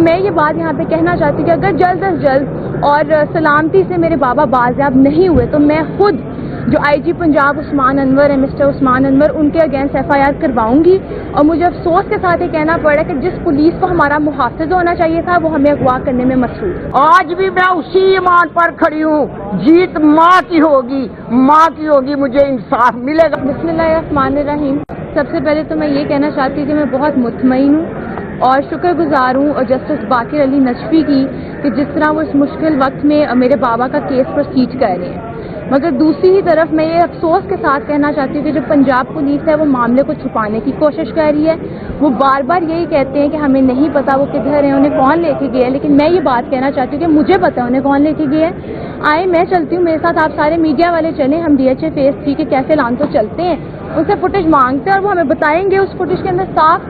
میں یہ بات یہاں پہ کہنا چاہتی ہوں کہ اگر جلد از جلد اور سلامتی سے میرے بابا بازیاب نہیں ہوئے تو میں خود جو آئی جی پنجاب عثمان انور ہے، مسٹر عثمان انور، ان کے اگینسٹ ایف آئی آر کرواؤں گی. اور مجھے افسوس کے ساتھ یہ کہنا پڑا کہ جس پولیس کو ہمارا محافظ ہونا چاہیے تھا وہ ہمیں اغوا کرنے میں مصروف. آج بھی میں اسی ایمان پر کھڑی ہوں، جیت ماں کی ہوگی، مجھے انصاف ملے گا. بسم اللہ الرحمن الرحیم. سب سے پہلے تو میں یہ کہنا چاہتی ہوں کہ میں بہت مطمئن ہوں اور شکر گزار ہوں اور جسٹس باقر علی نجفی کی کہ جس طرح وہ اس مشکل وقت میں میرے بابا کا کیس پروسیڈ کر رہے ہیں. مگر دوسری ہی طرف میں یہ افسوس کے ساتھ کہنا چاہتی ہوں کہ جو پنجاب پولیس ہے وہ معاملے کو چھپانے کی کوشش کر رہی ہے. وہ بار بار یہی کہتے ہیں کہ ہمیں نہیں پتا وہ کدھر ہیں، انہیں کون لے کے گیا ہے، لیکن میں یہ بات کہنا چاہتی ہوں کہ مجھے پتا ہے انہیں کون لے کے گیا ہے. آئے میں چلتی ہوں، میرے ساتھ آپ سارے میڈیا والے چلیں، ہم ڈی ایچ اے فیز 3 کے کیفے لانتو چلتے ہیں، ان سے فوٹیج مانگتے ہیں اور وہ ہمیں بتائیں گے. اس فوٹیج کے اندر صاف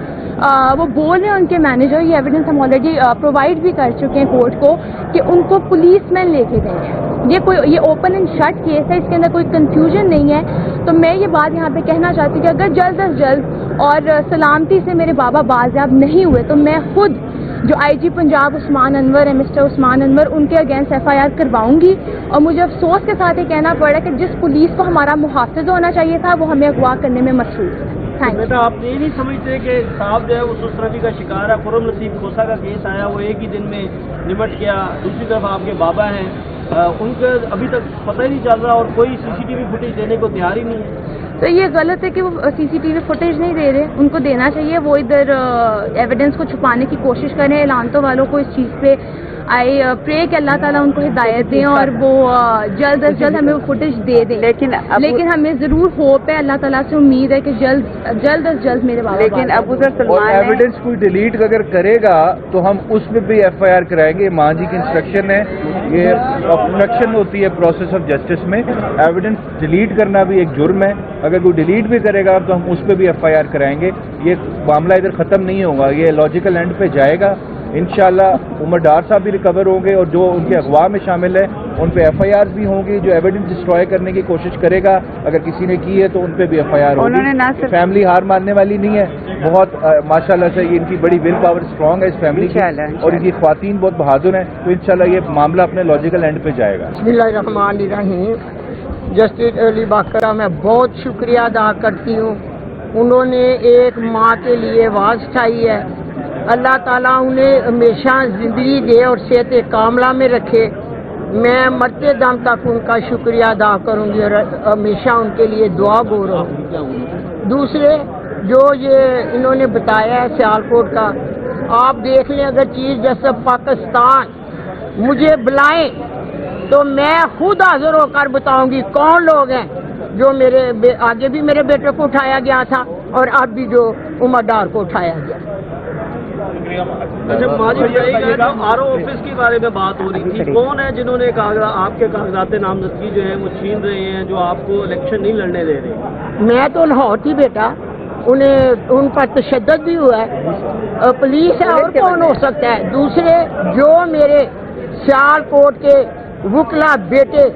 وہ بول رہے ہیں ان کے مینیجر، یہ ایویڈنس ہم آلریڈی پرووائڈ بھی کر چکے ہیں کورٹ کو، کہ ان کو پولیس مین لے کے گئے ہیں. یہ اوپن اینڈ شٹ کیس ہے، اس کے اندر کوئی کنفیوژن نہیں ہے. تو میں یہ بات یہاں پہ کہنا چاہتی ہوں کہ اگر جلد از جلد اور سلامتی سے میرے بابا بازیاب نہیں ہوئے تو میں خود جو آئی جی پنجاب عثمان انور ہے، مسٹر عثمان انور، ان کے اگینسٹ ایف آئی آر کرواؤں گی. اور مجھے افسوس کے ساتھ یہ کہنا پڑا کہ جس پولیس کو ہمارا محافظ ہونا چاہیے تھا وہ ہمیں اغوا کرنے میں مصروف ہے. بیٹا آپ یہ نہیں سمجھتے کہ صاحب جو ہے وہ سسرفی کا شکار ہے؟ خرم نصیب کھوسا کا کیس آیا، وہ ایک ہی دن میں نمٹ گیا. دوسری طرف آپ کے بابا ہیں، ان کا ابھی تک پتہ ہی نہیں چل رہا اور کوئی سی سی ٹی وی فوٹیج دینے کو تیار ہی نہیں ہے. تو یہ غلط ہے کہ وہ سی سی ٹی وی فوٹیج نہیں دے رہے، ان کو دینا چاہیے. وہ ادھر ایویڈنس کو چھپانے کی کوشش کر رہے ہیں. اعلانتوں والوں کو اس چیز پہ آئی پرے کہ اللہ تعالیٰ ان کو ہدایت دیں اور وہ جلد از جلد ہمیں وہ فوٹیج دے دیں. لیکن ہمیں ضرور ہوپ ہے، اللہ تعالیٰ سے امید ہے کہ جلد از جلد میرے بابا. لیکن ابو ذر سلمان ایویڈنس کوئی ڈیلیٹ اگر کرے گا تو ہم اس میں بھی ایف آئی آر کرائیں گے. ماں جی کی انسٹرکشن ہے، یہ آبسٹرکشن ہوتی ہے پروسیس آف جسٹس میں. ایویڈنس ڈیلیٹ کرنا بھی ایک جرم ہے. اگر کوئی ڈیلیٹ بھی کرے گا تو ہم اس پہ بھی ایف آئی آر کرائیں گے. یہ معاملہ ادھر ختم نہیں ہوگا، یہ لاجیکل اینڈ پہ جائے گا. انشاءاللہ عمر ڈار صاحب بھی ریکور ہوں گے اور جو ان کے اغوا میں شامل ہے ان پہ ایف آئی آر بھی ہوں گی. جو ایویڈنس ڈسٹروائے کرنے کی کوشش کرے گا اگر کسی نے کی ہے تو ان پہ بھی ایف آئی آر ہوگی. فیملی ہار ماننے والی نہیں ہے، بہت ماشاءاللہ سے ان کی بڑی ول پاور اسٹرانگ ہے اس فیملی کی اور ان کی خواتین بہت بہادر ہیں. تو انشاءاللہ یہ معاملہ اپنے لاجیکل اینڈ پہ جائے گا. بسم اللہ الرحمن الرحیم. جسٹس علی باقرہ میں بہت شکریہ ادا کرتی ہوں، انہوں نے ایک ماں کے لیے آواز اٹھائی ہے. اللہ تعالیٰ انہیں ہمیشہ زندگی دے اور صحت کاملہ میں رکھے. میں مرتے دم تک ان کا شکریہ ادا کروں گی اور ہمیشہ ان کے لیے دعا گو رہوں. دوسرے جو یہ انہوں نے بتایا ہے سیالکوٹ کا، آپ دیکھ لیں اگر چیف جسٹس پاکستان مجھے بلائیں تو میں خود حاضر ہو کر بتاؤں گی کون لوگ ہیں جو میرے آگے بھی میرے بیٹے کو اٹھایا گیا تھا اور اب بھی جو عمر ڈار کو اٹھایا گیا. اچھا ماجد آر او آفس کے بارے میں بات ہو رہی تھی، کون ہے جنہوں نے آپ کے کاغذات نامزدگی جو ہے وہ چھین رہے ہیں، جو آپ کو الیکشن نہیں لڑنے دے رہے؟ میں تو لاہور تھی بیٹا، ان پر تشدد بھی ہوا ہے. پولیس ہے اور کون ہو سکتا ہے؟ دوسرے جو میرے سیالکوٹ کے وکلا بیٹے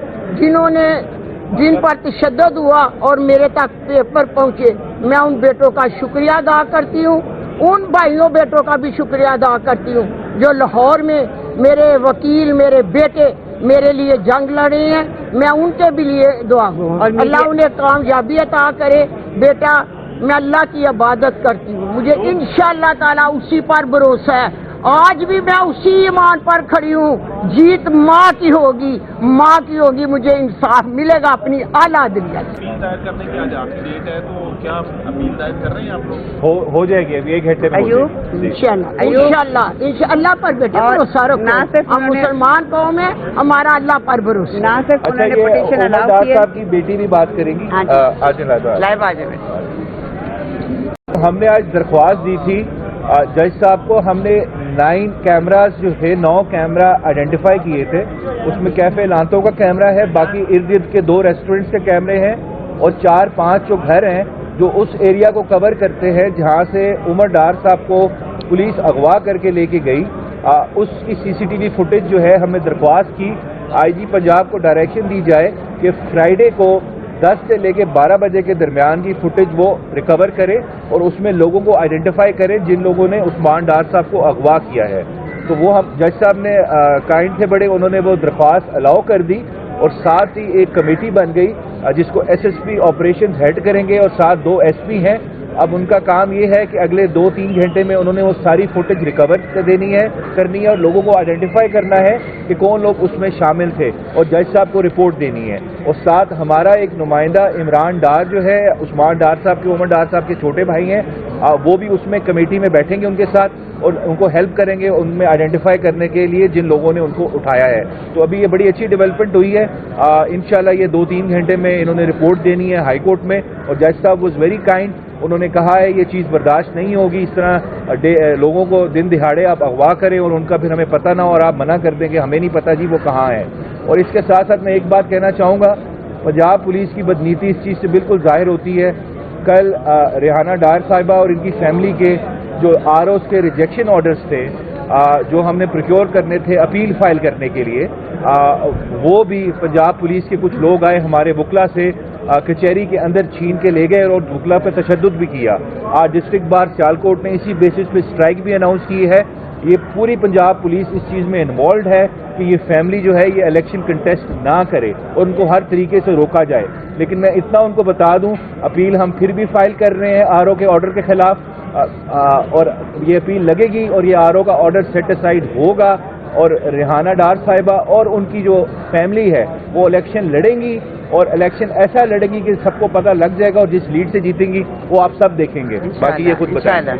جن پر تشدد ہوا اور میرے تک پیپر پہنچے، میں ان بیٹوں کا شکریہ ادا کرتی ہوں. ان بھائیوں بیٹوں کا بھی شکریہ ادا کرتی ہوں جو لاہور میں میرے وکیل میرے بیٹے میرے لیے جنگ لڑے ہیں. میں ان کے بھی لیے دعا ہوں اللہ انہیں کامیابی عطا کرے. بیٹا میں اللہ کی عبادت کرتی ہوں، مجھے انشاءاللہ تعالیٰ اسی پر بھروسہ ہے. آج بھی میں اسی ایمان پر کھڑی ہوں، جیت ماں کی ہوگی، مجھے انصاف ملے گا اپنی اعلیٰ عدلیہ سے. اپیل دائر کرنے کی آج آخری ڈیٹ ہے، تو کیا اپیل دائر کر رہے ہیں آپ لوگ؟ ہو جائے گی ابھی ایک گھنٹے میں. انشاءاللہ پر بیٹے بھروسہ رکھو. ہم مسلمان قوم ہیں، ہمارا اللہ پر بھروسہ. اچھا یہ عمر ڈار صاحب کی بیٹی بھی بات کریں گی. ہم نے آج درخواست دی تھی جج صاحب کو. ہم نے 9 کیمراز جو ہے 9 کیمرہ آئیڈینٹیفائی کیے تھے. اس میں کیفے لانتوں کا کیمرہ ہے، باقی ارد گرد کے 2 ریسٹورنٹس کے کیمرے ہیں اور 4-5 جو گھر ہیں جو اس ایریا کو کور کرتے ہیں جہاں سے عمر ڈار صاحب کو پولیس اغوا کر کے لے کے گئی. اس کی سی سی ٹی وی فوٹیج جو ہے ہم نے درخواست کی آئی جی پنجاب کو ڈائریکشن دی جائے کہ فرائیڈے کو 10 سے لے کے 12 بجے کے درمیان کی فوٹیج وہ ریکور کرے اور اس میں لوگوں کو آئیڈینٹیفائی کرے جن لوگوں نے عثمان ڈار صاحب کو اغوا کیا ہے. تو وہ ہم جج صاحب نے کائنڈ تھے بڑے, انہوں نے وہ درخواست الاؤ کر دی, اور ساتھ ہی ایک کمیٹی بن گئی جس کو S S P operation head کریں گے, اور ساتھ 2 ایس پی ہیں. اب ان کا کام یہ ہے کہ اگلے 2-3 گھنٹے میں انہوں نے وہ ساری فوٹیج ریکور کرنی ہے اور لوگوں کو آئیڈینٹیفائی کرنا ہے کہ کون لوگ اس میں شامل تھے, اور جج صاحب کو رپورٹ دینی ہے. اور ساتھ ہمارا ایک نمائندہ عمران ڈار جو ہے, عثمان ڈار صاحب کے, عمر ڈار صاحب کے چھوٹے بھائی ہیں, وہ بھی اس میں کمیٹی میں بیٹھیں گے ان کے ساتھ, اور ان کو ہیلپ کریں گے ان میں آئیڈینٹیفائی کرنے کے لیے جن لوگوں نے ان کو اٹھایا ہے. تو ابھی یہ بڑی اچھی ڈیولپمنٹ ہوئی ہے. انشاءاللہ یہ 2-3 گھنٹے میں انہوں نے رپورٹ دینی ہے ہائی کورٹ میں, اور جج صاحب واز ویری کائنڈ. انہوں نے کہا ہے یہ چیز برداشت نہیں ہوگی, اس طرح لوگوں کو دن دہاڑے آپ اغوا کریں اور ان کا پھر ہمیں پتہ نہ ہو, اور آپ منع کر دیں کہ ہمیں نہیں پتہ جی وہ کہاں ہے. اور اس کے ساتھ ساتھ میں ایک بات کہنا چاہوں گا, پنجاب پولیس کی بدنیتی اس چیز سے بالکل ظاہر ہوتی ہے. کل ریحانہ ڈار صاحبہ اور ان کی فیملی کے جو ROs کے ریجیکشن آرڈرز تھے جو ہم نے پروکیور کرنے تھے اپیل فائل کرنے کے لیے, وہ بھی پنجاب پولیس کے کچھ لوگ آئے ہمارے وکلا سے کچہری کے اندر چھین کے لے گئے, اور وکلا پہ تشدد بھی کیا. آج ڈسٹرکٹ بار سیالکوٹ نے اسی بیسس پہ اسٹرائک بھی اناؤنس کی ہے. یہ پوری پنجاب پولیس اس چیز میں انوالوڈ ہے کہ یہ فیملی جو ہے یہ الیکشن کنٹیسٹ نہ کرے اور ان کو ہر طریقے سے روکا جائے. لیکن میں اتنا ان کو بتا دوں, اپیل ہم پھر بھی فائل کر رہے ہیں RO کے آرڈر کے خلاف, اور یہ اپیل لگے گی اور یہ RO کا آرڈر سیٹ اسائڈ ہوگا, اور ریحانہ ڈار صاحبہ اور ان کی جو فیملی ہے وہ الیکشن لڑیں گی, اور الیکشن ایسا لڑیں گی کہ سب کو پتہ لگ جائے گا, اور جس لیڈ سے جیتیں گی وہ آپ سب دیکھیں گے, باقی یہ خود بتائیں.